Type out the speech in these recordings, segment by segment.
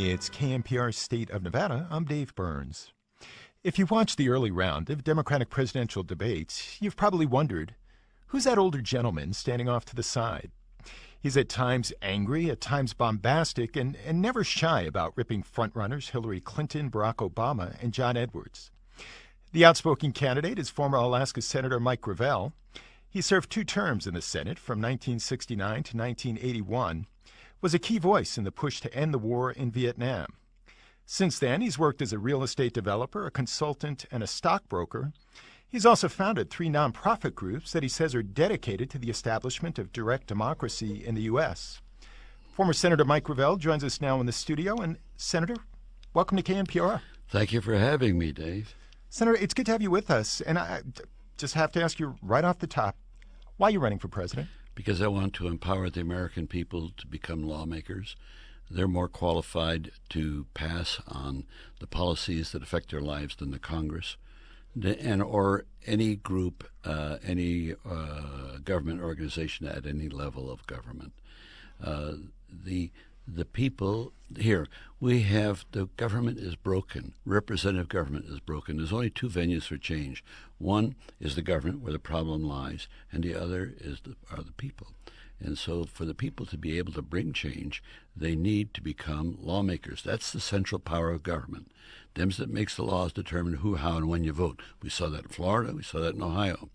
It's KNPR State of Nevada. I'm Dave Burns. If you watched the early round of Democratic presidential debates, you've probably wondered, who's that older gentleman standing off to the side? He's at times angry, at times bombastic, and never shy about ripping frontrunners Hillary Clinton, Barack Obama, and John Edwards. The outspoken candidate is former Alaska Senator Mike Gravel. He served 2 terms in the Senate from 1969 to 1981, was a key voice in the push to end the war in Vietnam. Since then, he's worked as a real estate developer, a consultant, and a stockbroker. He's also founded 3 nonprofit groups that he says are dedicated to the establishment of direct democracy in the U.S. Former Senator Mike Gravel joins us now in the studio. And Senator, welcome to KNPR. Thank you for having me, Dave. Senator, it's good to have you with us. And I just have to ask you right off the top, why are you running for president? Because I want to empower the American people to become lawmakers. They're more qualified to pass on the policies that affect their lives than the Congress or any group, any government organization at any level of government. The people here, we have, the government is broken. Representative government is broken. There's only 2 venues for change. One is the government, where the problem lies, and the other are the people. And so for the people to be able to bring change, they need to become lawmakers. That's the central power of government. Them that makes the laws determine who, how, and when you vote. We saw that in Florida. We saw that in Ohio.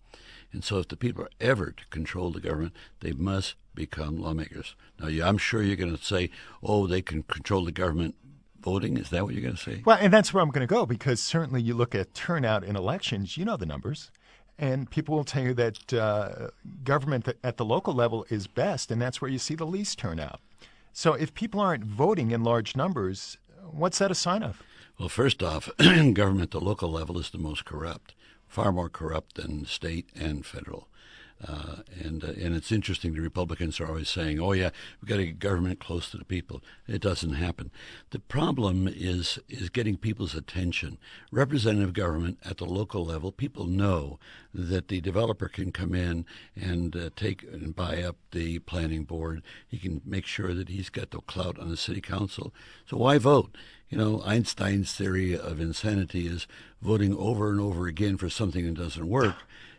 And so if the people are ever to control the government, they must become lawmakers. Now, I'm sure you're going to say, oh, they can control the government voting. Is that what you're going to say? Well, and that's where I'm going to go, because certainly you look at turnout in elections, you know the numbers, and people will tell you that government at the local level is best, and that's where you see the least turnout. So if people aren't voting in large numbers, what's that a sign of? Well, first off, government at the local level is the most corrupt, far more corrupt than state and federal. And it's interesting, the Republicans are always saying, oh, yeah, we've got to get government close to the people. It doesn't happen. The problem is getting people's attention. Representative government at the local level, people know that the developer can come in and take and buy up the planning board. He can make sure that he's got the clout on the city council. So why vote? You know, Einstein's theory of insanity is voting over and over again for something that doesn't work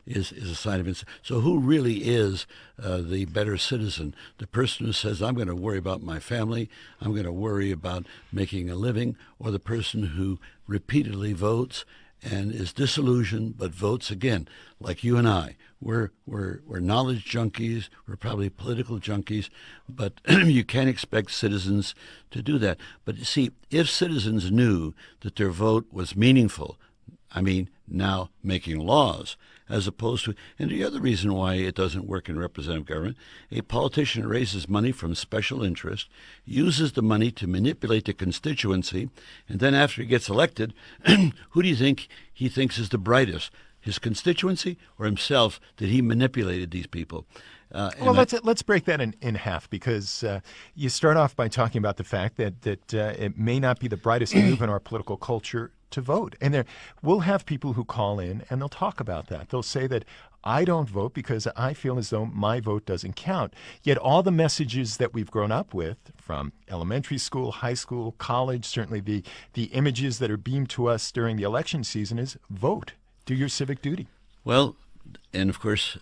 is a sign of insanity. So who really is the better citizen? The person who says, I'm going to worry about my family, I'm going to worry about making a living, or the person who repeatedly votes and is disillusioned but votes again, like you and I. We're knowledge junkies, we're probably political junkies, but you can't expect citizens to do that. But you see, if citizens knew that their vote was meaningful, I mean, now making laws, as opposed to, and the other reason why it doesn't work in representative government, a politician raises money from special interest, uses the money to manipulate the constituency, and then after he gets elected, who do you think he thinks is the brightest? His constituency or himself, that he manipulated these people? Well, let's break that in half, because you start off by talking about the fact that it may not be the brightest move in our political culture to vote. And we'll have people who call in and they'll talk about that. They'll say that I don't vote because I feel as though my vote doesn't count. Yet all the messages that we've grown up with from elementary school, high school, college, certainly the images that are beamed to us during the election season is vote. Do your civic duty. Well, and of course,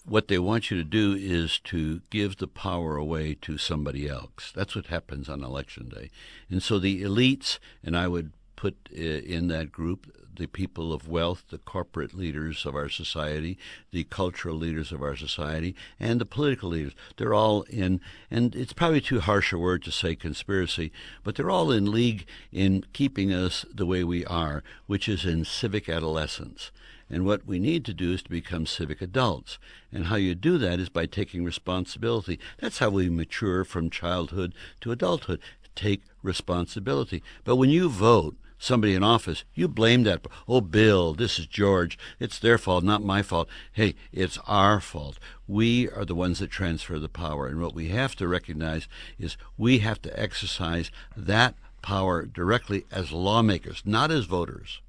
what they want you to do is to give the power away to somebody else. That's what happens on Election Day. And so the elites, and I would put in that group the people of wealth, the corporate leaders of our society, the cultural leaders of our society, and the political leaders. They're all in, and it's probably too harsh a word to say conspiracy, but they're all in league in keeping us the way we are, which is in civic adolescence. And what we need to do is to become civic adults. And how you do that is by taking responsibility. That's how we mature from childhood to adulthood. Take responsibility. But when you vote somebody in office, you blame that. Oh, Bill, this is George. It's their fault, not my fault. Hey, it's our fault. We are the ones that transfer the power. And what we have to recognize is we have to exercise that power directly as lawmakers, not as voters.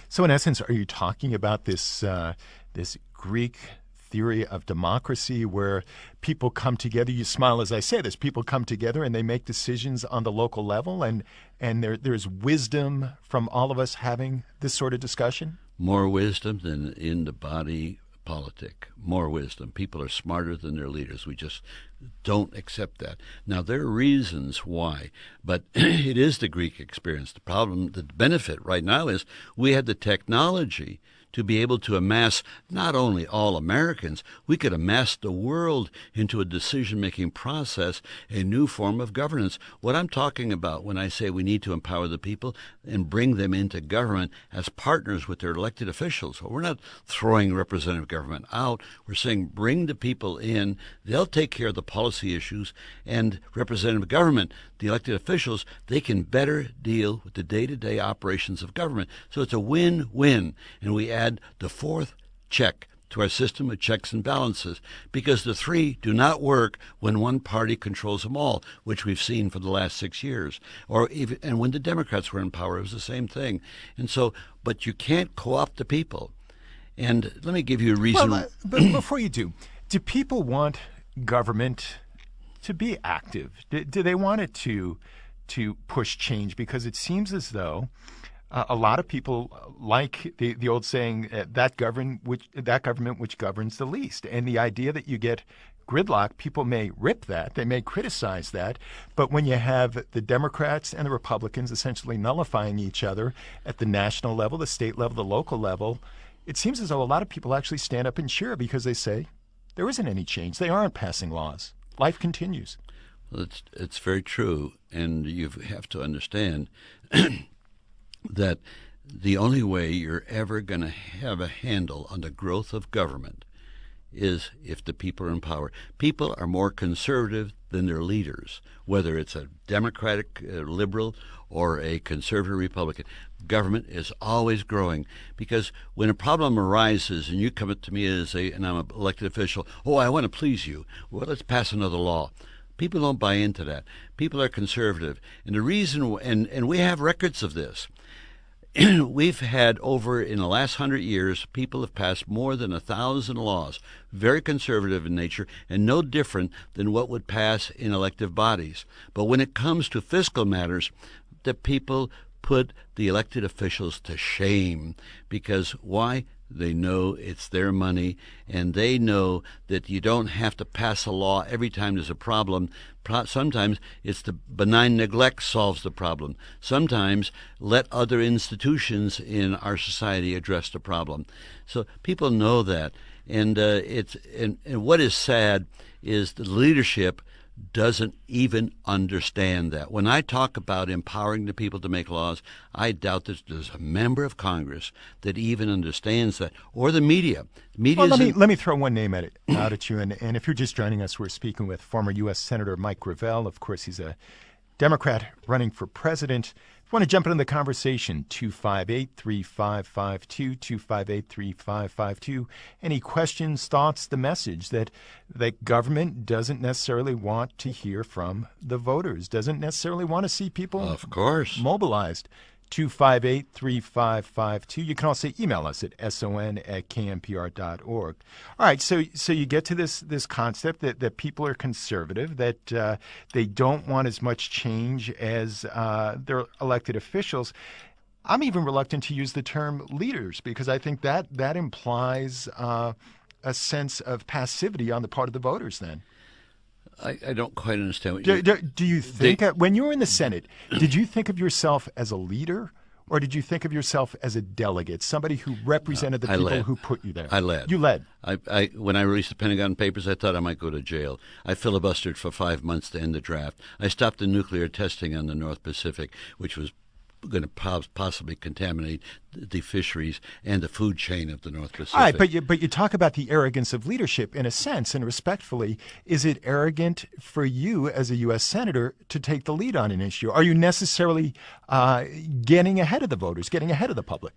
So in essence, are you talking about this Greek theory of democracy where people come together. You smile as I say this. People come together and they make decisions on the local level, and there's wisdom from all of us having this sort of discussion? More wisdom than in the body politic. More wisdom. People are smarter than their leaders. We just don't accept that. Now, there are reasons why, but it is the Greek experience. The problem, the benefit right now is we had the technology to be able to amass not only all Americans, we could amass the world into a decision-making process, a new form of governance. What I'm talking about when I say we need to empower the people and bring them into government as partners with their elected officials. We're not throwing representative government out. We're saying bring the people in. They'll take care of the policy issues, and representative government, the elected officials, they can better deal with the day-to-day operations of government. So it's a win-win, and we add the fourth check to our system of checks and balances, because the three do not work when one party controls them all, which we've seen for the last 6 years. And when the Democrats were in power, it was the same thing. And so, but you can't co-opt the people. And let me give you a reason. Well, but before you do people want government to be active? Do they want it to push change? Because it seems as though a lot of people like the old saying, that government which governs the least. And the idea that you get gridlock, people may rip that, they may criticize that, but when you have the Democrats and the Republicans essentially nullifying each other at the national level, the state level, the local level, it seems as though a lot of people actually stand up and cheer because they say there isn't any change. They aren't passing laws. Life continues. Well, it's very true, and you have to understand that the only way you're ever going to have a handle on the growth of government is if the people are in power. People are more conservative than their leaders, whether it's a Democratic liberal or a conservative Republican. Government is always growing, because when a problem arises and you come up to me and I'm an elected official, I want to please you. Well, let's pass another law. People don't buy into that. People are conservative. And the reason, and we have records of this, we've had in the last 100 years, people have passed more than 1,000 laws, very conservative in nature, and no different than what would pass in elective bodies. But when it comes to fiscal matters, the people put the elected officials to shame. Because why? They know it's their money, and they know that you don't have to pass a law every time there's a problem. Sometimes it's the benign neglect solves the problem. Sometimes let other institutions in our society address the problem. So people know that, and what is sad is the leadership doesn't even understand that. When I talk about empowering the people to make laws, I doubt that there's a member of Congress that even understands that, or the media. Well, let me throw one name out at you. And if you're just joining us, we're speaking with former U.S. Senator Mike Gravel. Of course, he's a Democrat running for president. If you want to jump into the conversation, 258-3552, 258-3552. Any questions, thoughts, the message that government doesn't necessarily want to hear from the voters, doesn't necessarily want to see people, of course, mobilized. 258-3552. You can also email us at son@knpr.org. All right, so you get to this concept that people are conservative, that they don't want as much change as their elected officials. I'm even reluctant to use the term leaders, because I think that implies a sense of passivity on the part of the voters then. I don't quite understand what do you think, when you were in the Senate, did you think of yourself as a leader, or did you think of yourself as a delegate, somebody who represented the people who put you there? I led. You led. When I released the Pentagon Papers, I thought I might go to jail. I filibustered for 5 months to end the draft. I stopped the nuclear testing on the North Pacific, which was going to possibly contaminate the fisheries and the food chain of the North Pacific. All right, but you talk about the arrogance of leadership in a sense, and respectfully, is it arrogant for you as a U.S. Senator to take the lead on an issue? Are you necessarily getting ahead of the voters, getting ahead of the public?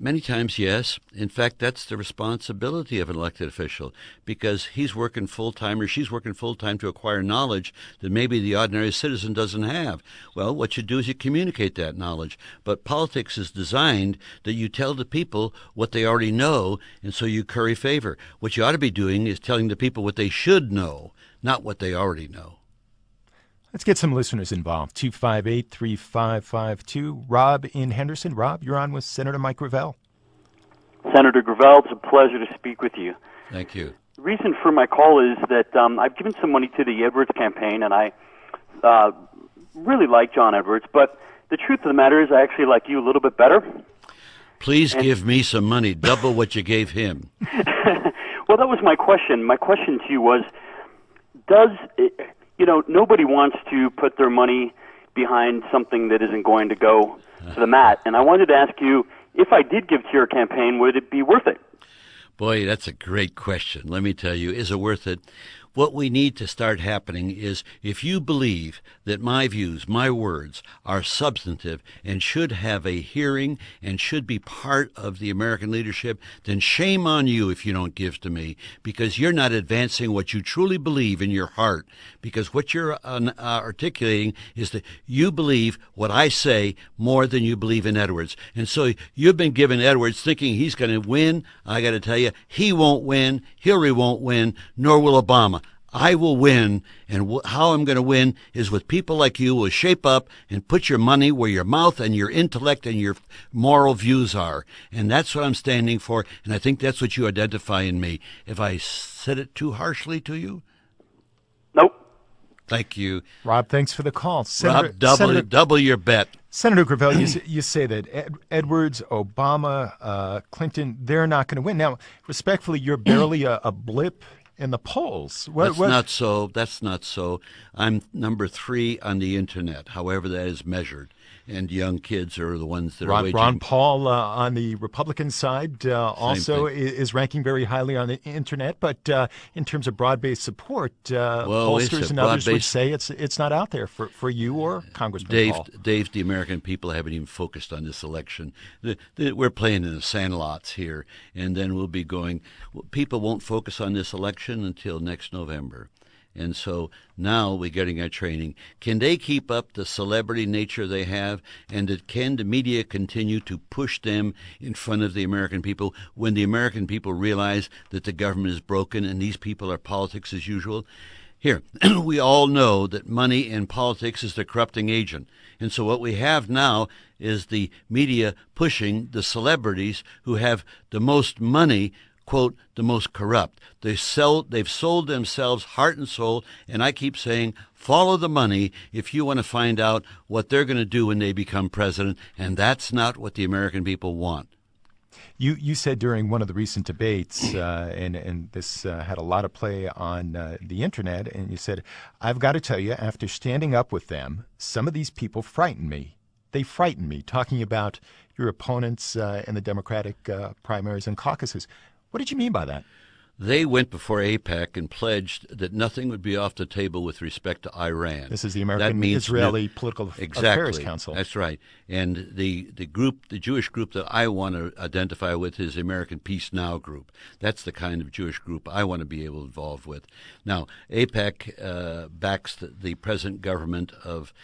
Many times, yes. In fact, that's the responsibility of an elected official because he's working full-time or she's working full-time to acquire knowledge that maybe the ordinary citizen doesn't have. Well, what you do is you communicate that knowledge. But politics is designed that you tell the people what they already know, and so you curry favor. What you ought to be doing is telling the people what they should know, not what they already know. Let's get some listeners involved. 258-3552. Rob in Henderson. Rob, you're on with Senator Mike Gravel. Senator Gravel, it's a pleasure to speak with you. Thank you. The reason for my call is that I've given some money to the Edwards campaign, and I really like John Edwards, but the truth of the matter is I actually like you a little bit better. Please give me some money, double what you gave him. Well, that was my question. My question to you was, nobody wants to put their money behind something that isn't going to go to the mat. And I wanted to ask you, if I did give to your campaign, would it be worth it? Boy, that's a great question. Let me tell you, is it worth it? What we need to start happening is if you believe that my views, my words are substantive and should have a hearing and should be part of the American leadership, then shame on you if you don't give to me because you're not advancing what you truly believe in your heart. Because what you're articulating is that you believe what I say more than you believe in Edwards. And so you've been giving Edwards thinking he's going to win. I got to tell you, he won't win, Hillary won't win, nor will Obama. I will win, and how I'm going to win is with people like you who will shape up and put your money where your mouth and your intellect and your moral views are. And that's what I'm standing for, and I think that's what you identify in me. If I said it too harshly to you? Nope. Thank you. Rob, thanks for the call. Rob, double your bet. Senator Gravel, you say that Edwards, Obama, Clinton, they're not going to win. Now, respectfully, you're barely a blip in the polls. Not so. That's not so. I'm number 3 on the internet, however that is measured. And young kids are the ones that are waging. Ron Paul on the Republican side also is ranking very highly on the internet, but in terms of broad-based support, pollsters and others would say it's not out there for you or Congressman Paul. Dave, the American people haven't even focused on this election. We're playing in the sandlots here, and then we'll be going. People won't focus on this election until next November. And so now we're getting our training. Can they keep up the celebrity nature they have? And can the media continue to push them in front of the American people when the American people realize that the government is broken and these people are politics as usual? Here, we all know that money in politics is the corrupting agent. And so what we have now is the media pushing the celebrities who have the most money, quote, the most corrupt. They've sold themselves heart and soul, and I keep saying, follow the money if you want to find out what they're going to do when they become president, and that's not what the American people want. You said during one of the recent debates, and this had a lot of play on the internet, and you said, I've got to tell you, after standing up with them, some of these people frighten me. They frighten me, talking about your opponents in the Democratic primaries and caucuses. What did you mean by that? They went before AIPAC and pledged that nothing would be off the table with respect to Iran. This is the American-Israeli Political Affairs Council. That's right. And the Jewish group that I want to identify with is the American Peace Now group. That's the kind of Jewish group I want to be able to involve with. Now, AIPAC backs the present government of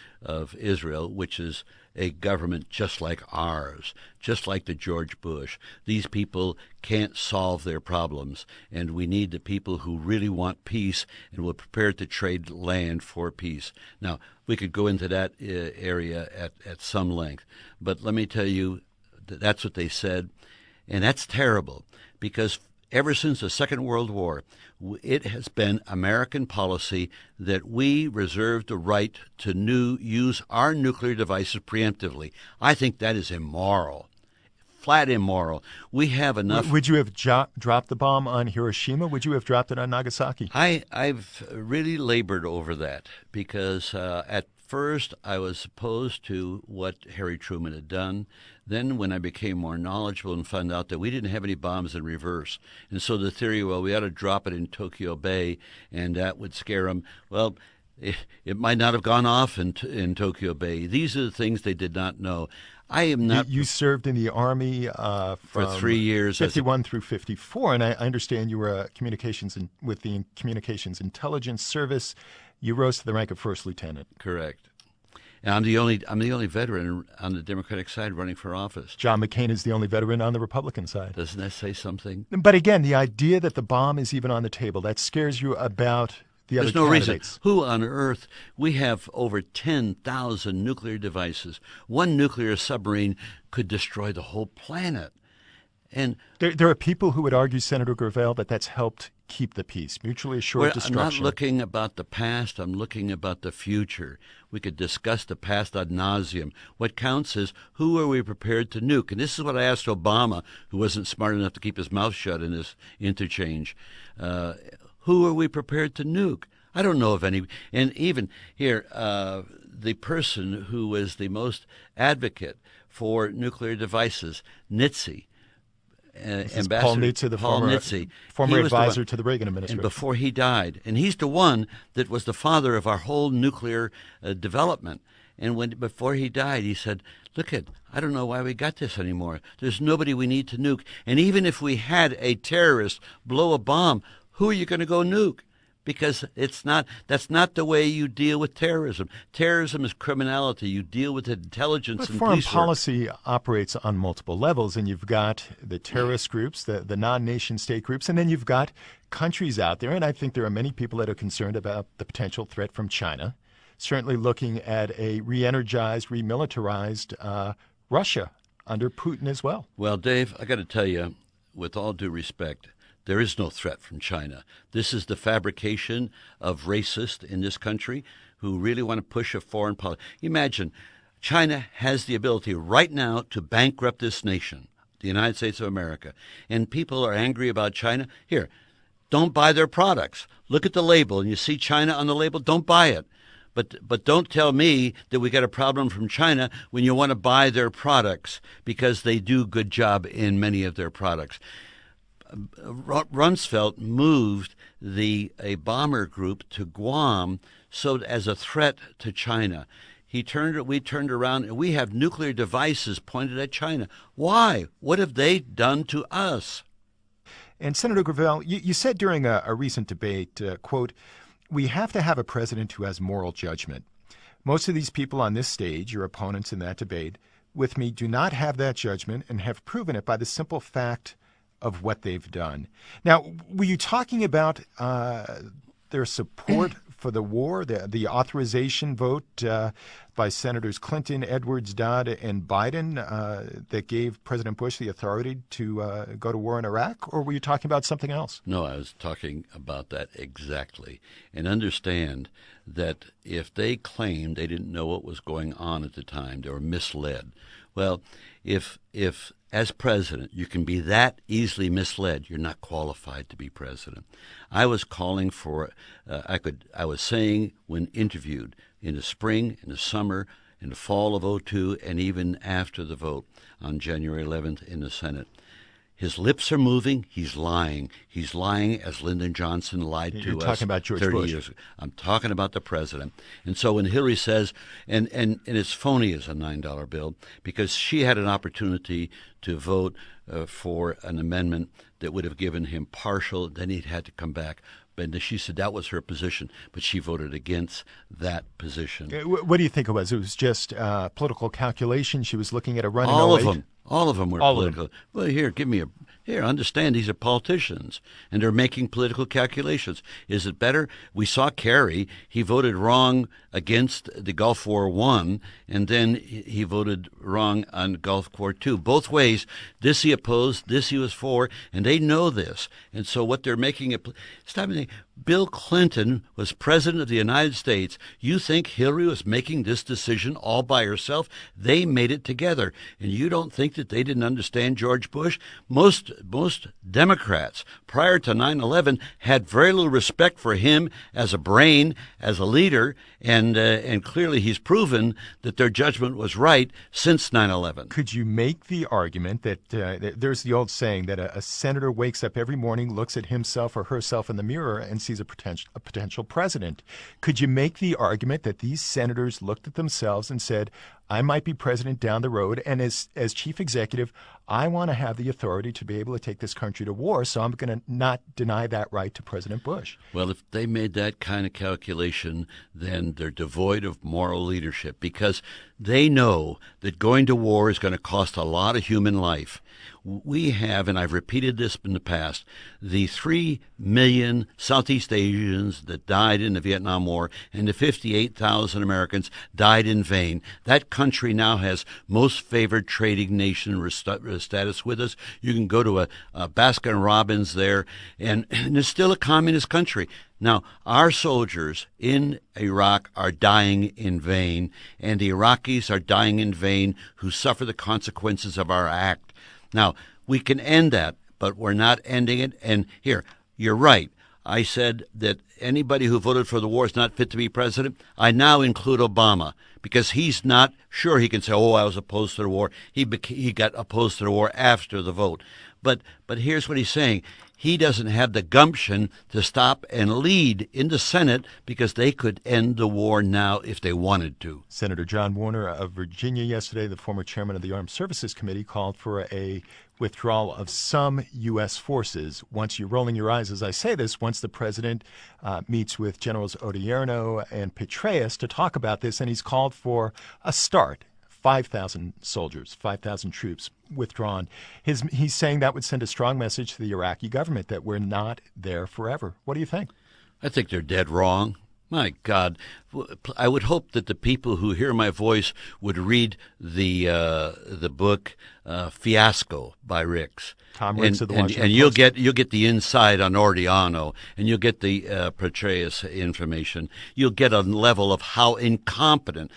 Israel, which is a government just like ours, just like the George Bush. These people can't solve their problems, and we need the people who really want peace and will prepare to trade land for peace. Now, we could go into that area at some length, but let me tell you, that's what they said, and that's terrible, because ever since the Second World War, it has been American policy that we reserve the right to use our nuclear devices preemptively. I think that is immoral, flat immoral. We have enough. Would you have dropped the bomb on Hiroshima? Would you have dropped it on Nagasaki? I've really labored over that because at first I was opposed to what Harry Truman had done. Then when I became more knowledgeable and found out that we didn't have any bombs in reverse, and so the theory, well, we ought to drop it in Tokyo Bay and that would scare them. Well, It might not have gone off in Tokyo Bay. These are the things they did not know. I am not. You served in the Army for 3 years, 51 through 54, and I understand you were with the Communications Intelligence Service. You rose to the rank of first lieutenant. Correct. And I'm the only veteran on the Democratic side running for office. John McCain is the only veteran on the Republican side. Doesn't that say something? But again, the idea that the bomb is even on the table, that scares you about the other There's no candidates. reason. Who on earth? We have over 10,000 nuclear devices. One nuclear submarine could destroy the whole planet. And there are people who would argue, Senator Gravel, that that's helped keep the peace, mutually assured destruction. I'm not looking about the past. I'm looking about the future. We could discuss the past ad nauseum. What counts is who are we prepared to nuke? And this is what I asked Obama, who wasn't smart enough to keep his mouth shut in this interchange. Who are we prepared to nuke? I don't know of any. And even here, the person who was the most advocate for nuclear devices, Nitze, Ambassador Paul Nitze, the former advisor to the Reagan administration. And before he died, and he's the one that was the father of our whole nuclear development. And before he died, he said, "Look I don't know why we got this anymore. There's nobody we need to nuke. And even if we had a terrorist blow a bomb, who are you going to go nuke? Because that's not the way you deal with terrorism. Terrorism is criminality. You deal with intelligence but and foreign police policy operates on multiple levels, and you've got the terrorist groups, the non-nation state groups, and then you've got countries out there, and I think there are many people that are concerned about the potential threat from China, certainly looking at a re-energized, remilitarized Russia under Putin as well. Well, Dave, I got to tell you, with all due respect, there is no threat from China. This is the fabrication of racists in this country who really want to push a foreign policy. Imagine, China has the ability right now to bankrupt this nation, the United States of America, and people are angry about China. Here, don't buy their products. Look at the label, and you see China on the label, don't buy it. But don't tell me that we got a problem from China when you want to buy their products, because they do a good job in many of their products. Rumsfeld moved a bomber group to Guam as a threat to China. We turned around, and we have nuclear devices pointed at China. Why? What have they done to us? And Senator Gravel, you said during a recent debate, quote, "We have to have a president who has moral judgment. Most of these people on this stage, your opponents in that debate, with me, do not have that judgment and have proven it by the simple fact of what they've done." Now, were you talking about their support for the war, the authorization vote by Senators Clinton, Edwards, Dodd, and Biden that gave President Bush the authority to go to war in Iraq? Or were you talking about something else? No, I was talking about that exactly. And understand that if they claimed they didn't know what was going on at the time, they were misled. Well, if as president you can be that easily misled, you're not qualified to be president. I was calling for, I was saying when interviewed in the spring, in the summer, in the fall of '02, and even after the vote on January 11th in the Senate, his lips are moving. He's lying. He's lying as Lyndon Johnson lied to us. You're talking about George 30 Bush. years ago. I'm talking about the president. And so when Hillary says, and it's phony as a $9 bill, because she had an opportunity to vote for an amendment that would have given him partial, then he'd had to come back. But she said that was her position, but she voted against that position. What do you think it was? It was just political calculation. She was looking at a run in All 08? of them. All of them were political. Well, here, understand these are politicians, and they're making political calculations. Is it better? We saw Kerry. He voted wrong against the Gulf War I, and then he voted wrong on Gulf War II. Both ways, this he opposed, this he was for, and they know this. And so what they're making it... Stop me. Bill Clinton was president of the United States. You think Hillary was making this decision all by herself? They made it together. And you don't think that they didn't understand George Bush? Most most Democrats prior to 9/11 had very little respect for him as a brain, as a leader, and clearly he's proven that their judgment was right since 9/11. Could you make the argument that there's the old saying that a senator wakes up every morning, looks at himself or herself in the mirror, and sees a potential president? Could you make the argument that these senators looked at themselves and said, I might be president down the road, and as chief executive, I want to have the authority to be able to take this country to war, so I'm going to not deny that right to President Bush? Well, if they made that kind of calculation, then they're devoid of moral leadership, because they know that going to war is going to cost a lot of human life. We have, and I've repeated this in the past, the 3 million Southeast Asians that died in the Vietnam War and the 58,000 Americans died in vain. That country now has most favored trading nation status with us. You can go to a Baskin Robbins there, and it's still a communist country. Now, our soldiers in Iraq are dying in vain, and the Iraqis are dying in vain who suffer the consequences of our act. Now, we can end that, but we're not ending it. And here, you're right. I said that anybody who voted for the war is not fit to be president. I now include Obama, because he's not sure he can say, oh, I was opposed to the war. He got opposed to the war after the vote. But here's what he's saying. He doesn't have the gumption to stop and lead in the Senate, because they could end the war now if they wanted to. Senator John Warner of Virginia yesterday, the former chairman of the Armed Services Committee, called for a withdrawal of some U.S. forces. Once you're rolling your eyes as I say this, once the president meets with Generals Odierno and Petraeus to talk about this, and he's called for a start. 5,000 soldiers, 5,000 troops withdrawn. He's saying that would send a strong message to the Iraqi government that we're not there forever. What do you think? I think they're dead wrong. My God, I would hope that the people who hear my voice would read the book Fiasco by Ricks. Tom Ricks of the Washington and Post. you'll get the inside on Odierno, and you'll get the Petraeus information. You'll get a level of how incompetent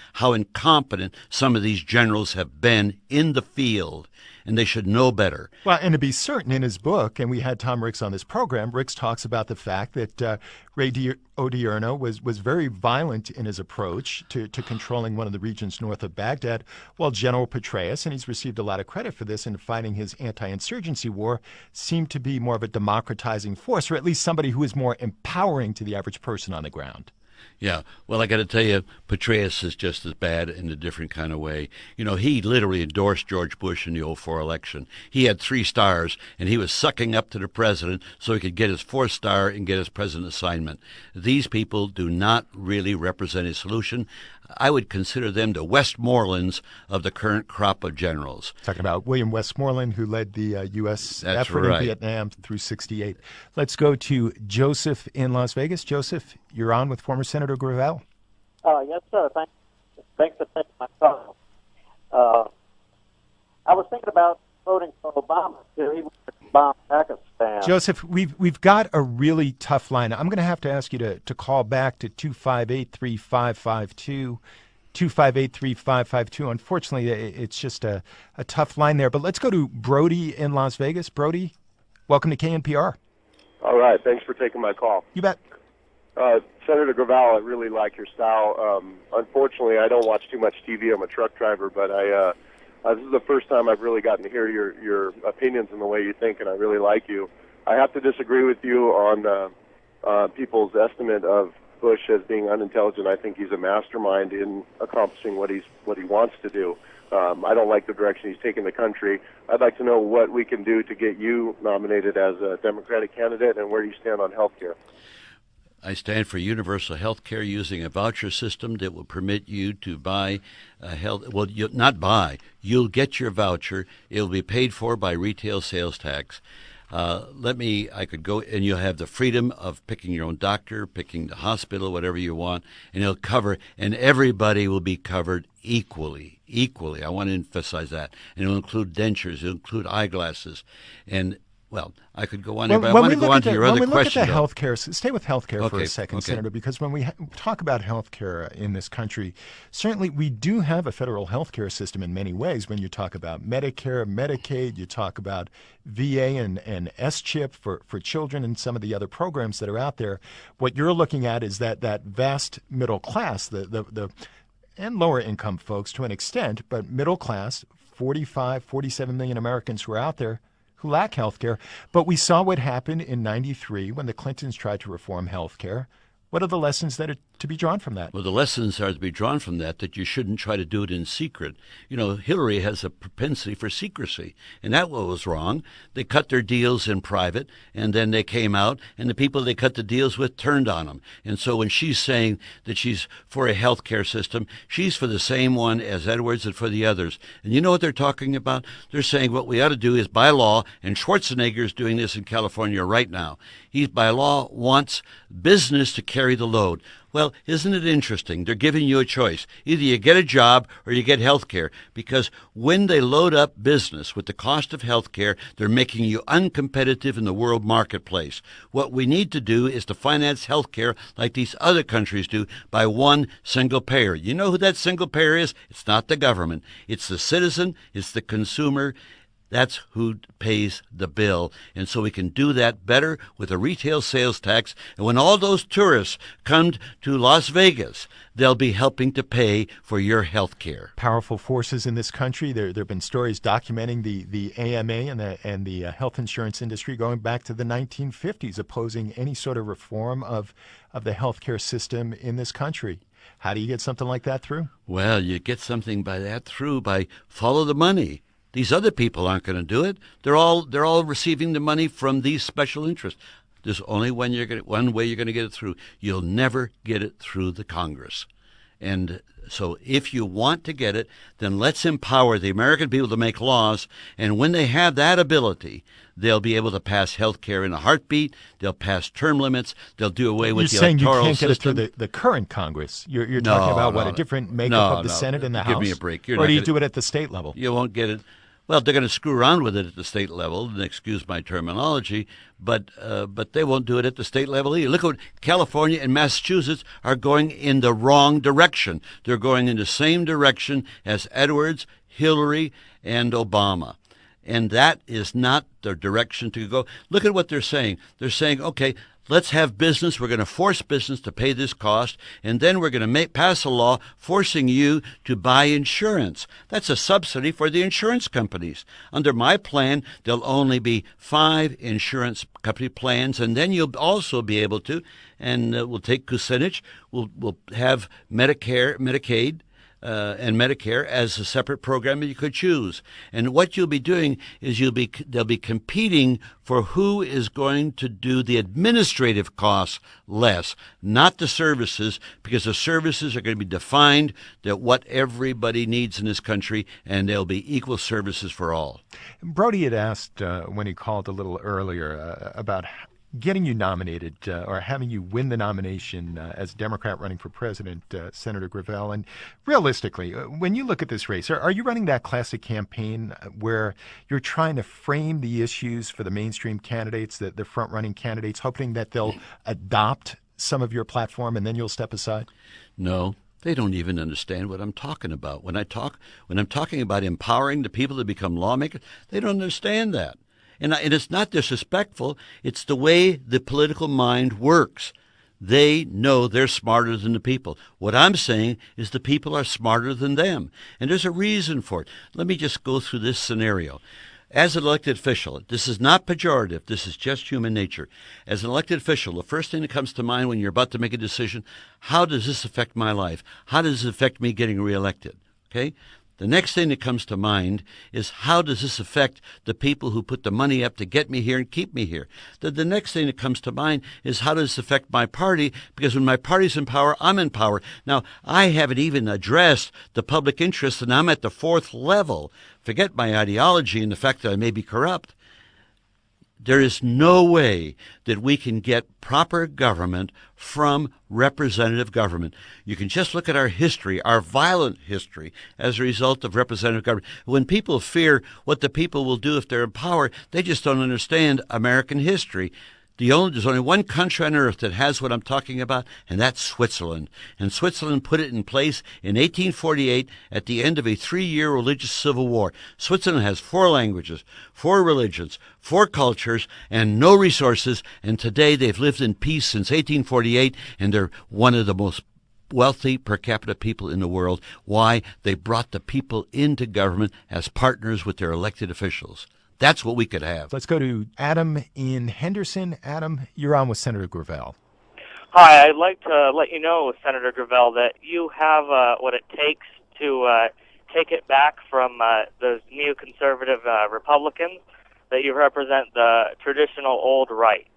some of these generals have been in the field, and they should know better. Well, and to be certain, in his book, and we had Tom Ricks on this program, Ricks talks about the fact that Ray Odierno was very violent in his approach to controlling one of the regions north of Baghdad, while General Petraeus, and he's received a lot of credit for this in fighting his anti-insurgency war, seemed to be more of a democratizing force, or at least somebody who is more empowering to the average person on the ground. Yeah, well, I got to tell you, Petraeus is just as bad in a different kind of way. You know, he literally endorsed George Bush in the 2004 election. He had 3 stars, and he was sucking up to the president so he could get his 4th star and get his president assignment. These people do not really represent a solution. I would consider them the Westmorelands of the current crop of generals. Talking about William Westmoreland, who led the U.S. That's effort right. in Vietnam through '68. Let's go to Joseph in Las Vegas. Joseph, you're on with former Senator Gravel. Yes, sir. Thanks for taking my call. I was thinking about voting for Obama too. He was bomb Pakistan. Joseph, we've got a really tough line. I'm going to have to ask you to call back to 258-3552, 258-3552. Unfortunately, it's just a tough line there. But let's go to Brody in Las Vegas. Brody, welcome to KNPR. All right. Thanks for taking my call. You bet. Senator Gravel, I really like your style. Unfortunately, I don't watch too much TV. I'm a truck driver, but this is the first time I've really gotten to hear your opinions and the way you think, and I really like you. I have to disagree with you on people's estimate of Bush as being unintelligent. I think he's a mastermind in accomplishing what he wants to do. I don't like the direction he's taking the country. I'd like to know what we can do to get you nominated as a Democratic candidate, and where do you stand on health care? I stand for universal health care using a voucher system that will permit you to buy health. Well, you'll get your voucher. It'll be paid for by retail sales tax. I could go, and you'll have the freedom of picking your own doctor, picking the hospital, whatever you want, and it'll cover, and everybody will be covered equally. I want to emphasize that. And it'll include dentures, it'll include eyeglasses. And Well, I could go on here, When, but I when want we to go look on at to the, your when other we look at question, the though. healthcare, stay with healthcare for a Okay, second, okay. Senator, because when we talk about healthcare in this country, certainly we do have a federal healthcare system in many ways. When you talk about Medicare, Medicaid, you talk about VA and S-chip for children and some of the other programs that are out there. What you're looking at is that vast middle class, the and lower income folks to an extent, but middle class, 45, 47 million Americans who are out there who lack health care. But we saw what happened in 93 when the Clintons tried to reform health care. What are the lessons that are to be drawn from that? Well, the lessons are to be drawn from that you shouldn't try to do it in secret. You know, Hillary has a propensity for secrecy, and that was wrong. They cut their deals in private, and then they came out, and the people they cut the deals with turned on them. And so when she's saying that she's for a health care system, she's for the same one as Edwards and for the others. And you know what they're talking about? They're saying what we ought to do is by law, and Schwarzenegger is doing this in California right now. He, by law, wants business to carry the load. Well, isn't it interesting? They're giving you a choice. Either you get a job or you get health care, because when they load up business with the cost of health care, they're making you uncompetitive in the world marketplace. What we need to do is to finance health care like these other countries do by one single payer. You know who that single payer is? It's not the government. It's the citizen. It's the consumer. That's who pays the bill. And so we can do that better with a retail sales tax. And when all those tourists come to Las Vegas, they'll be helping to pay for your health care. Powerful forces in this country. There have been stories documenting the AMA and the health insurance industry going back to the 1950s, opposing any sort of reform of the healthcare system in this country. How do you get something like that through? Well, you get something by that through by follow the money. These other people aren't going to do it. They're all receiving the money from these special interests. There's only one way you're going to get it through. You'll never get it through the Congress. And so if you want to get it, then let's empower the American people to make laws. And when they have that ability, they'll be able to pass health care in a heartbeat. They'll pass term limits. They'll do away with the electoral system. You're saying you can't get it through the current Congress. You're talking about a different makeup of the Senate and the House? Give me a break. Or do you do it at the state level? You won't get it. Well, they're going to screw around with it at the state level, and excuse my terminology, but they won't do it at the state level either. Look what California and Massachusetts are going in the wrong direction. They're going in the same direction as Edwards, Hillary, and Obama. And that is not the direction to go. Look at what they're saying. They're saying, okay, let's have business. We're going to force business to pay this cost, and then we're going to pass a law forcing you to buy insurance. That's a subsidy for the insurance companies. Under my plan, there'll only be 5 insurance company plans, and then you'll also be able to, and we'll take Kucinich, we'll have Medicare, Medicaid, and Medicare as a separate program that you could choose. And what you'll be doing is they'll be competing for who is going to do the administrative costs less, not the services, because the services are going to be defined that what everybody needs in this country, and there'll be equal services for all. Brody had asked when he called a little earlier about getting you nominated or having you win the nomination as a Democrat running for president, Senator Gravel. And realistically, when you look at this race, are you running that classic campaign where you're trying to frame the issues for the mainstream candidates, the front-running candidates, hoping that they'll adopt some of your platform and then you'll step aside? No. They don't even understand what I'm talking about. When I'm talking about empowering the people to become lawmakers, they don't understand that. And it's not disrespectful. It's the way the political mind works. They know they're smarter than the people. What I'm saying is the people are smarter than them. And there's a reason for it. Let me just go through this scenario. As an elected official, this is not pejorative. This is just human nature. As an elected official, the first thing that comes to mind when you're about to make a decision, how does this affect my life? How does it affect me getting reelected? Okay? The next thing that comes to mind is how does this affect the people who put the money up to get me here and keep me here? The next thing that comes to mind is how does this affect my party? Because when my party's in power, I'm in power. Now, I haven't even addressed the public interest, and I'm at the 4th level. Forget my ideology and the fact that I may be corrupt. There is no way that we can get proper government from representative government. You can just look at our history, our violent history, as a result of representative government. When people fear what the people will do if they're in power, they just don't understand American history. There's only one country on earth that has what I'm talking about, and that's Switzerland. And Switzerland put it in place in 1848 at the end of a 3-year religious civil war. Switzerland has 4 languages, 4 religions, 4 cultures, and no resources. And today they've lived in peace since 1848, and they're one of the most wealthy per capita people in the world. Why? They brought the people into government as partners with their elected officials. That's what we could have. Let's go to Adam in Henderson. Adam, you're on with Senator Gravel. Hi, I'd like to let you know, Senator Gravel, that you have what it takes to take it back from those neoconservative Republicans, that you represent the traditional old right.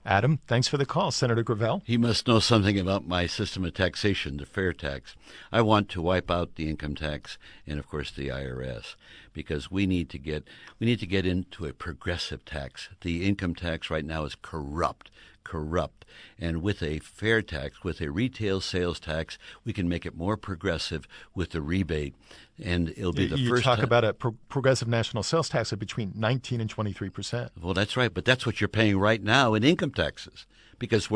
Adam, thanks for the call, Senator Gravel. He must know something about my system of taxation, the fair tax. I want to wipe out the income tax and, of course, the IRS, because we need to get into a progressive tax. The income tax right now is corrupt. And with a fair tax, with a retail sales tax, we can make it more progressive with the rebate. And it'll be the you first talk time. about a progressive national sales tax of between 19 and 23%. Well, that's right, but that's what you're paying right now in income taxes, because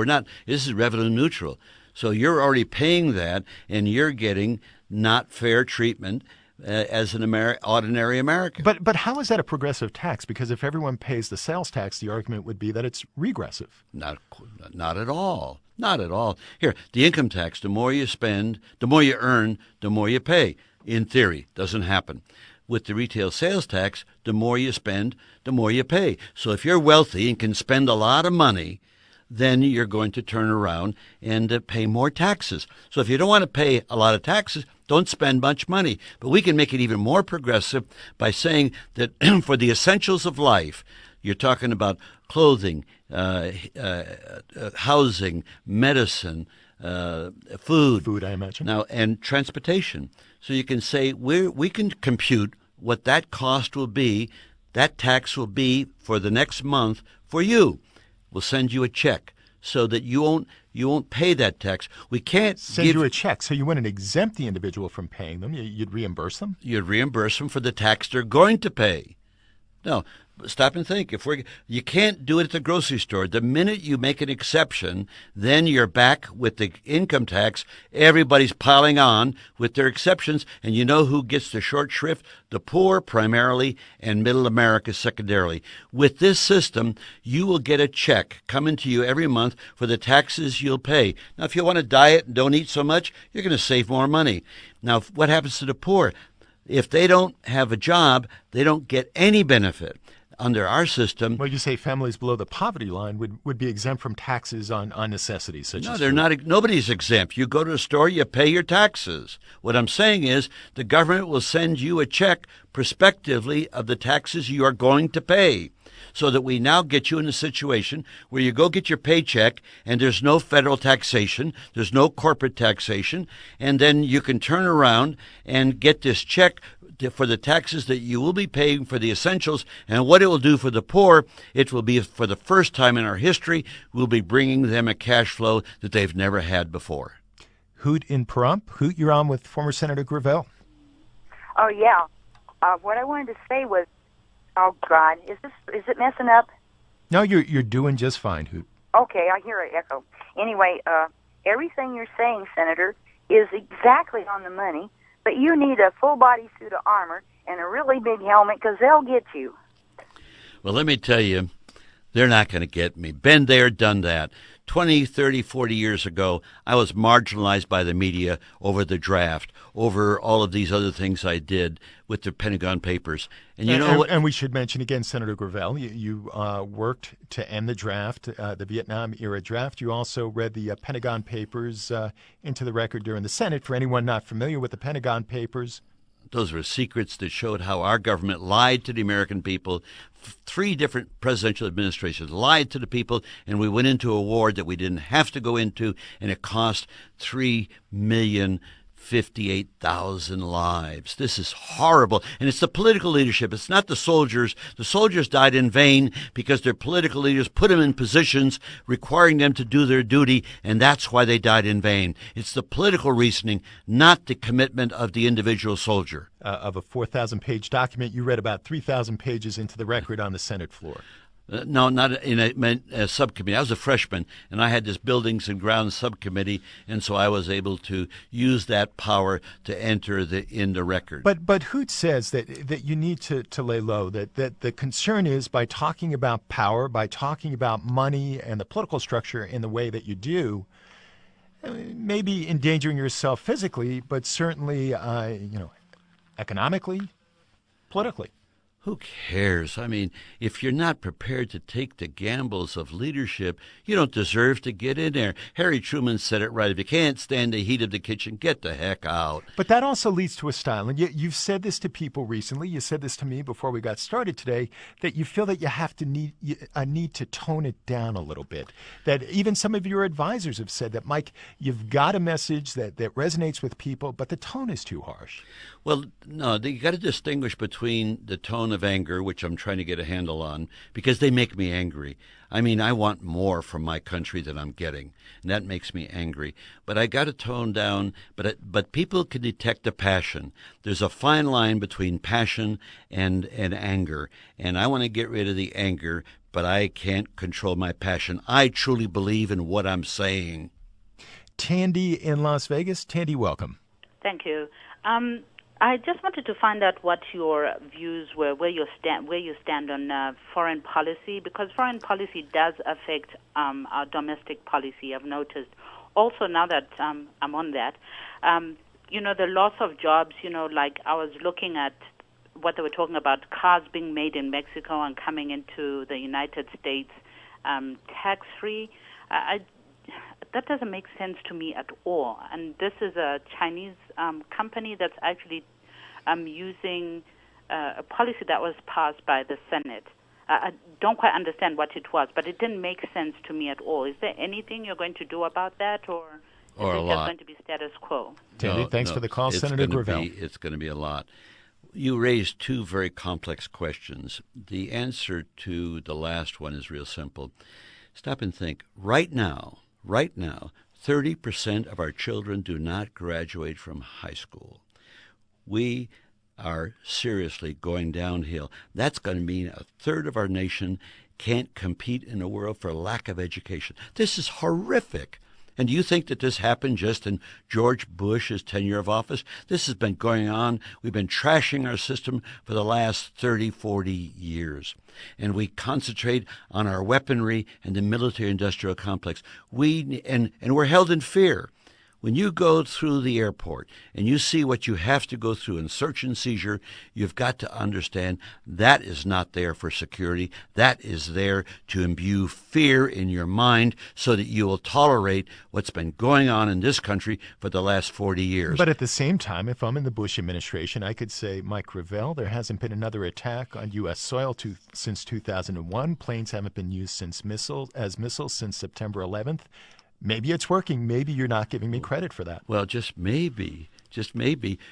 this is revenue neutral. So you're already paying that, and you're getting not fair treatment as an ordinary American. But how is that a progressive tax? Because if everyone pays the sales tax, the argument would be that it's regressive. Not at all. Not at all. Here, the income tax, the more you spend, the more you earn, the more you pay. In theory, doesn't happen. With the retail sales tax, the more you spend, the more you pay. So if you're wealthy and can spend a lot of money, then you're going to turn around and pay more taxes. So if you don't want to pay a lot of taxes, don't spend much money. But we can make it even more progressive by saying that for the essentials of life, you're talking about clothing, housing, medicine, food, I imagine. Now, and transportation. So you can say we can compute what that cost will be, that tax will be for the next month for you. We'll send you a check so that you won't pay that tax. We can't send you a check, so you wouldn't exempt the individual from paying them. You'd reimburse them? You'd reimburse them for the tax they're going to pay. No, stop and think. You can't do it at the grocery store. The minute you make an exception, then you're back with the income tax. Everybody's piling on with their exceptions, and you know who gets the short shrift? The poor primarily, and middle America secondarily. With this system, you will get a check coming to you every month for the taxes you'll pay. Now, if you want to diet and don't eat so much, you're going to save more money. Now, what happens to the poor? If they don't have a job, they don't get any benefit. Under our system... Well, you say families below the poverty line would be exempt from taxes on necessities such as No, they're food. not. Nobody's exempt. You go to a store, you pay your taxes. What I'm saying is the government will send you a check prospectively of the taxes you are going to pay, so that we now get you in a situation where you go get your paycheck and there's no federal taxation, there's no corporate taxation, and then you can turn around and get this check for the taxes that you will be paying for the essentials. And what it will do for the poor, it will be, for the first time in our history, we'll be bringing them a cash flow that they've never had before. Hoot in Pahrump. Hoot, you're on with former Senator Gravel. Oh, yeah. What I wanted to say was, oh, God, is it messing up? No, you're doing just fine, Hoot. Okay, I hear an echo. Anyway, everything you're saying, Senator, is exactly on the money, but you need a full-body suit of armor and a really big helmet because they'll get you. Well, let me tell you, they're not going to get me. Been there, done that. 20, 30, 40 years ago, I was marginalized by the media over the draft, over all of these other things I did with the Pentagon Papers. And you know what? And we should mention again, Senator Gravel, you worked to end the draft, the Vietnam-era draft. You also read the Pentagon Papers into the record during the Senate. For anyone not familiar with the Pentagon Papers, those were secrets that showed how our government lied to the American people. 3 different presidential administrations lied to the people, and we went into a war that we didn't have to go into, and it cost 3 million 58,000 lives. This is horrible. And it's the political leadership. It's not the soldiers. The soldiers died in vain because their political leaders put them in positions requiring them to do their duty, and that's why they died in vain. It's the political reasoning, not the commitment of the individual soldier. Of a 4,000-page document, you read about 3,000 pages into the record on the Senate floor. No, not in a subcommittee. I was a freshman, and I had this Buildings and Grounds subcommittee, and so I was able to use that power to enter in the record. But Hoot says that you need to lay low, that the concern is by talking about power, by talking about money and the political structure in the way that you do, maybe endangering yourself physically, but certainly, economically, politically. Who cares? I mean, if you're not prepared to take the gambles of leadership, you don't deserve to get in there. Harry Truman said it right. If you can't stand the heat of the kitchen, get the heck out. But that also leads to a style. And you've said this to people recently. You said this to me before we got started today, that you feel that you have to need to tone it down a little bit. That even some of your advisors have said that, Mike, you've got a message that resonates with people, but the tone is too harsh. Well, no, you got to distinguish between the tone of anger, which I'm trying to get a handle on, because they make me angry. I mean, I want more from my country than I'm getting, and that makes me angry. But I got to tone down. But people can detect the passion. There's a fine line between passion and anger, and I want to get rid of the anger, but I can't control my passion. I truly believe in what I'm saying. Tandy in Las Vegas. Tandy, welcome. Thank you. I just wanted to find out what your views were, where you stand on foreign policy, because foreign policy does affect our domestic policy. I've noticed. Also, now that I'm on that, the loss of jobs. Like I was looking at what they were talking about, cars being made in Mexico and coming into the United States tax-free. That doesn't make sense to me at all. And this is a Chinese company that's actually using a policy that was passed by the Senate. I don't quite understand what it was, but it didn't make sense to me at all. Is there anything you're going to do about that, or is it just going to be status quo? Tandy, thanks for the call. Senator Gravel. It's going to be a lot. You raised two very complex questions. The answer to the last one is real simple. Stop and think. Right now, 30% of our children do not graduate from high school. We are seriously going downhill. That's going to mean a third of our nation can't compete in the world for lack of education. This is horrific. And do you think that this happened just in George Bush's tenure of office? This has been going on. We've been trashing our system for the last 30, 40 years. And we concentrate on our weaponry and the military-industrial complex. And we're held in fear. When you go through the airport and you see what you have to go through in search and seizure, you've got to understand that is not there for security. That is there to imbue fear in your mind so that you will tolerate what's been going on in this country for the last 40 years. But at the same time, if I'm in the Bush administration, I could say, Mike Gravel, there hasn't been another attack on U.S. soil since 2001. Planes haven't been used as missiles since September 11th. Maybe it's working. Maybe you're not giving me credit for that. Well, just maybe,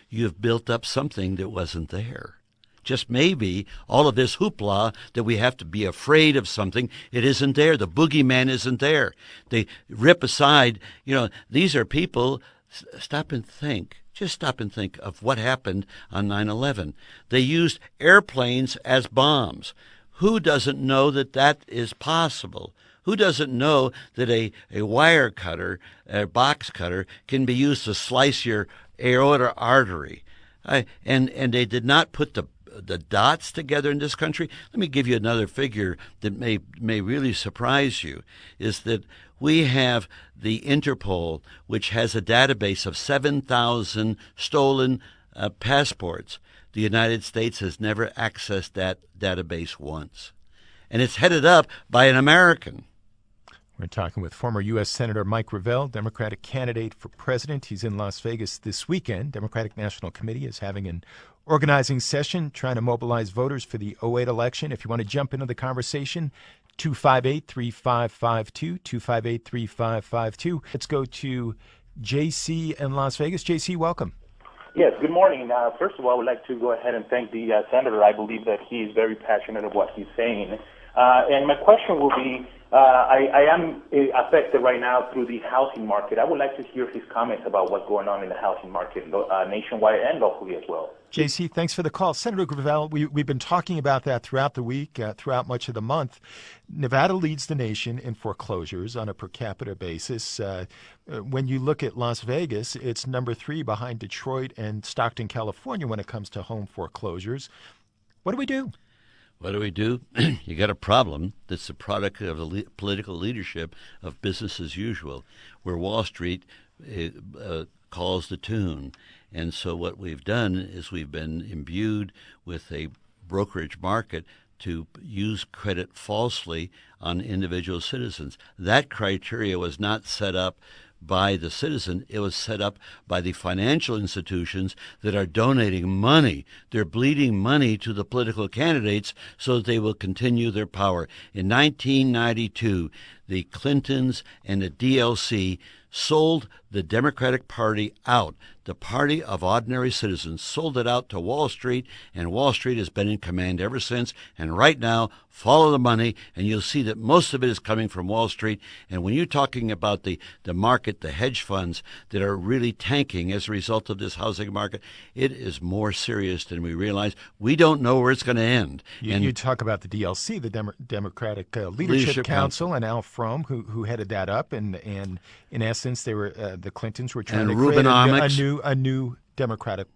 you've built up something that wasn't there. Just maybe all of this hoopla that we have to be afraid of something, it isn't there. The boogeyman isn't there. They rip aside, these are people. Stop and think. Just stop and think of what happened on 9/11. They used airplanes as bombs. Who doesn't know that is possible? Who doesn't know that a wire cutter, a box cutter, can be used to slice your aorta artery? And they did not put the dots together in this country. Let me give you another figure that may really surprise you, is that we have the Interpol, which has a database of 7,000 stolen passports. The United States has never accessed that database once. And it's headed up by an American. We're talking with former U.S. Senator Mike Gravel, Democratic candidate for president. He's in Las Vegas this weekend. Democratic National Committee is having an organizing session trying to mobilize voters for the 2008 election. If you want to jump into the conversation, 258-3552, 258-3552. Let's go to J.C. in Las Vegas. J.C., welcome. Yes, good morning. First of all, I would like to go ahead and thank the senator. I believe that he is very passionate of what he's saying. And my question will be, I am affected right now through the housing market. I would like to hear his comments about what's going on in the housing market nationwide and locally as well. J.C., thanks for the call. Senator Gravel, we've been talking about that throughout the week, throughout much of the month. Nevada leads the nation in foreclosures on a per capita basis. When you look at Las Vegas, it's number 3 behind Detroit and Stockton, California when it comes to home foreclosures. What do we do? What do we do? You got a problem that's the product of the political leadership of business as usual, where Wall Street calls the tune. And so what we've done is we've been imbued with a brokerage market to use credit falsely on individual citizens. That criteria was not set up by the citizen. It was set up by the financial institutions that are donating money. They're bleeding money to the political candidates so that they will continue their power. In 1992, the Clintons and the DLC sold the Democratic Party out. The party of ordinary citizens sold it out to Wall Street, and Wall Street has been in command ever since. And right now, follow the money, and you'll see that most of it is coming from Wall Street. And when you're talking about the market, the hedge funds that are really tanking as a result of this housing market, it is more serious than we realize. We don't know where it's going to end. You talk about the DLC, the Democratic Leadership Council, and Al Frome, who headed that up, and in essence, they were the Clintons were trying to create a new Democratic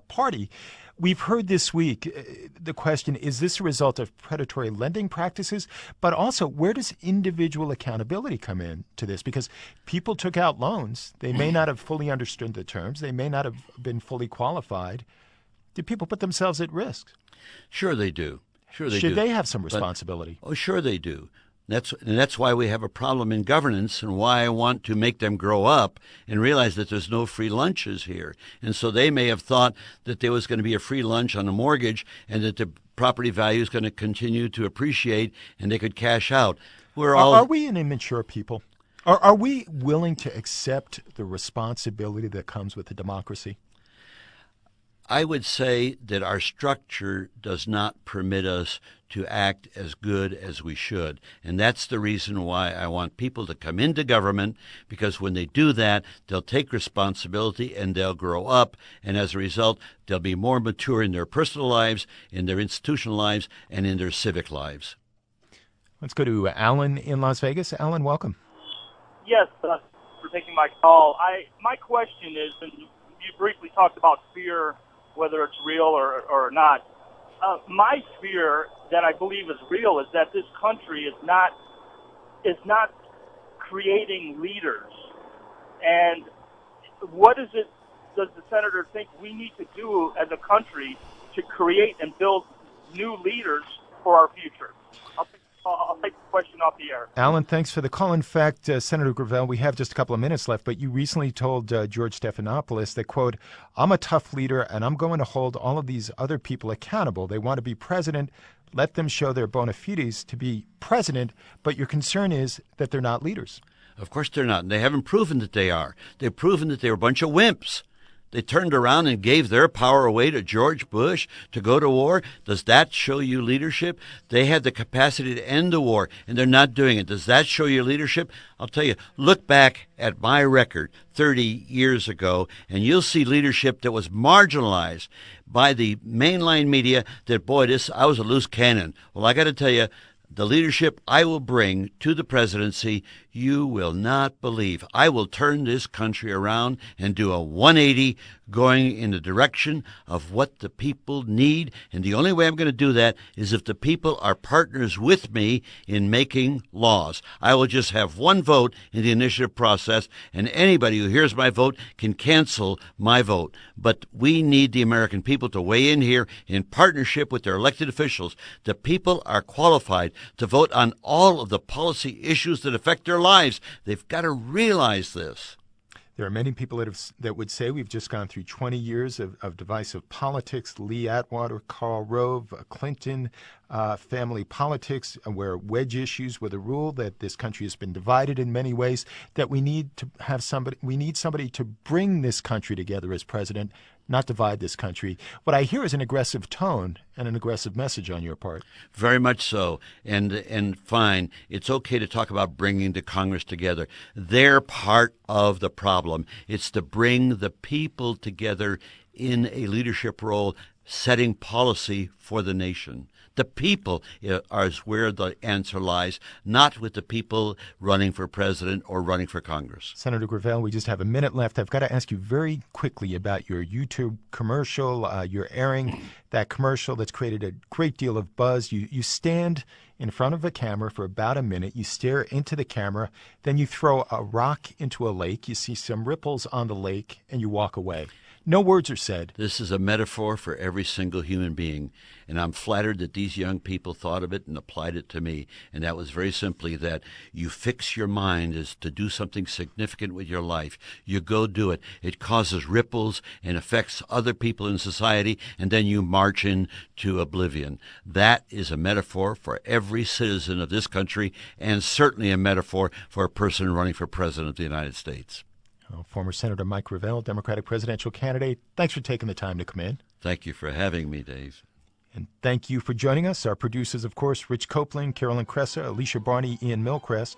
Party. We've heard this week the question, is this a result of predatory lending practices? But also, where does individual accountability come in to this? Because people took out loans. They may not have fully understood the terms. They may not have been fully qualified. Did people put themselves at risk? Sure they do. Should they have some responsibility? Sure they do. That's why we have a problem in governance, and why I want to make them grow up and realize that there's no free lunches here. And so they may have thought that there was going to be a free lunch on a mortgage and that the property value is going to continue to appreciate and they could cash out. Are we an immature people? Are we willing to accept the responsibility that comes with a democracy? I would say that our structure does not permit us to act as good as we should. And that's the reason why I want people to come into government, because when they do that, they'll take responsibility and they'll grow up. And as a result, they'll be more mature in their personal lives, in their institutional lives, and in their civic lives. Let's go to Alan in Las Vegas. Alan, welcome. Yes, for taking my call. My question is, and you briefly talked about fear, whether it's real or not. My fear that I believe is real is that this country is not creating leaders. And what is it does the senator think we need to do as a country to create and build new leaders for our future? I'll take the question off the air. Alan, thanks for the call. In fact, Senator Gravel, we have just a couple of minutes left, but you recently told George Stephanopoulos that, quote, I'm a tough leader and I'm going to hold all of these other people accountable. They want to be president. Let them show their bona fides to be president, but your concern is that they're not leaders. Of course they're not. And they haven't proven that they are. They've proven that they're a bunch of wimps. They turned around and gave their power away to George Bush to go to war. Does that show you leadership? They had the capacity to end the war, and they're not doing it. Does that show you leadership? I'll tell you, look back at my record 30 years ago, and you'll see leadership that was marginalized by the mainline media that, boy, I was a loose cannon. Well, I got to tell you, the leadership I will bring to the presidency, you will not believe. I will turn this country around and do a 180 going in the direction of what the people need. And the only way I'm going to do that is if the people are partners with me in making laws. I will just have one vote in the initiative process, and anybody who hears my vote can cancel my vote. But we need the American people to weigh in here in partnership with their elected officials. The people are qualified to vote on all of the policy issues that affect their lives. They've got to realize this. There are many people that would say we've just gone through 20 years of divisive politics. Lee Atwater, Karl Rove, Clinton, family politics, where wedge issues were the rule, that this country has been divided in many ways, that we need somebody to bring this country together as president, not divide this country. What I hear is an aggressive tone and an aggressive message on your part. Very much so. And fine, it's okay to talk about bringing the Congress together. They're part of the problem. It's to bring the people together in a leadership role, setting policy for the nation. The people is where the answer lies, not with the people running for president or running for Congress. Senator Gravel, we just have a minute left. I've got to ask you very quickly about your YouTube commercial. You're airing that commercial that's created a great deal of buzz. You stand in front of a camera for about a minute. You stare into the camera. Then you throw a rock into a lake. You see some ripples on the lake, and you walk away. No words are said. This is a metaphor for every single human being, and I'm flattered that these young people thought of it and applied it to me. And that was very simply that you fix your mind as to do something significant with your life. You go do it. It causes ripples and affects other people in society, and then you march into oblivion. That is a metaphor for every citizen of this country, and certainly a metaphor for a person running for president of the United States. Former Senator Mike Gravel, Democratic presidential candidate, thanks for taking the time to come in. Thank you for having me, Dave. And thank you for joining us. Our producers, of course, Rich Copeland, Carolyn Cressa, Alicia Barney, Ian Milcrest.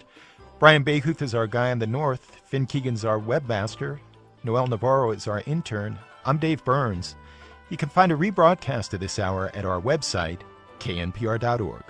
Brian Bayhuth is our guy in the north. Finn Keegan's our webmaster. Noel Navarro is our intern. I'm Dave Burns. You can find a rebroadcast of this hour at our website, knpr.org.